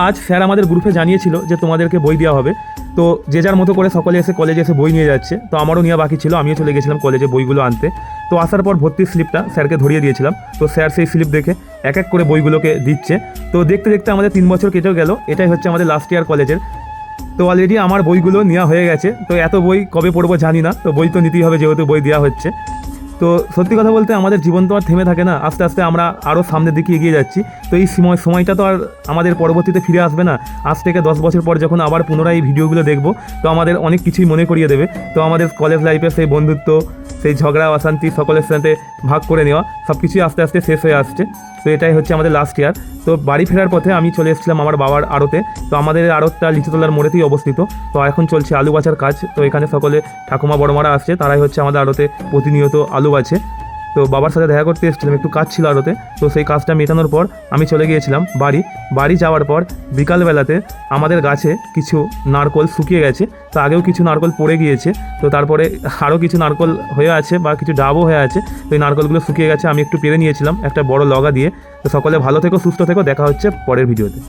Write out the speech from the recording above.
আজ স্যার আমাদের গ্রুপে জানিয়েছিল যে তোমাদেরকে বই দেওয়া হবে। তো যে যার মতো করে সকলে এসে কলেজে এসে বই নিয়ে যাচ্ছে। তো আমারও নেওয়া বাকি ছিল, আমিও চলে গেছিলাম কলেজে বইগুলো আনতে। তো আসার পর ভর্তির স্লিপটা স্যারকে ধরিয়ে দিয়েছিলাম। তো স্যার সেই স্লিপ দেখে এক এক করে বইগুলোকে দিচ্ছে। তো দেখতে দেখতে আমাদের 3 বছর কেটেও গেল। এটাই হচ্ছে আমাদের লাস্ট ইয়ার কলেজের। তো অলরেডি আমার বইগুলো নেওয়া হয়ে গেছে। তো এত বই কবে পড়বো জানি না, তো বই তো নিতেই হবে যেহেতু বই দেওয়া হচ্ছে। তো সত্যি কথা বলতে আমাদের জীবন তো আর থেমে থাকে না, আস্তে আস্তে আমরা আরও সামনের দিকে এগিয়ে যাচ্ছি। তো এই সময়টা তো আর আমাদের পরবর্তীতে ফিরে আসবে না। আজ থেকে 10 বছর পর যখন আবার পুনরায় এই ভিডিওগুলো দেখব, তো আমাদের অনেক কিছুই মনে করিয়ে দেবে। তো আমাদের কলেজ লাইফের সেই বন্ধুত্ব, সেই ঝগড়া অশান্তি সকলের সাথে ভাগ করে নেওয়া সব কিছুই আস্তে আস্তে শেষ হয়ে আসছে। তো এটাই হচ্ছে আমাদের লাস্ট ইয়ার। তো বাড়ি ফেরার পথে আমি চলে এসেছিলাম আমার বাবার আড়তে। তো আমাদের আড়তটা লিচুতলার মোড়েতেই অবস্থিত। তো এখন চলছে আলু বাছার কাজ। তো এখানে সকলে ঠাকুমা বড়মারা আসছে, তারাই হচ্ছে আমাদের আড়তে প্রতিনিয়ত আলু বাছে। তো বাবার সাথে দেখা করতে এসেছিলাম, একটু কাজ ছিল আড়তে। তো সেই কাজটা মেটানোর পর আমি চলে গিয়েছিলাম বাড়ি যাওয়ার পর বিকালবেলাতে আমাদের গাছে কিছু নারকোল শুকিয়ে গেছে। তো আগেও কিছু নারকোল পড়ে গিয়েছে, তো তারপরে আরও কিছু নারকোল হয়ে আছে বা কিছু ডাবও হয়ে আছে। তো এই নারকোলগুলো শুকিয়ে গেছে, আমি একটু পেরে নিয়েছিলাম একটা বড় লগা দিয়ে। তো সকলে ভালো থেকো, সুস্থ থেকো, দেখা হচ্ছে পরের ভিডিওতে।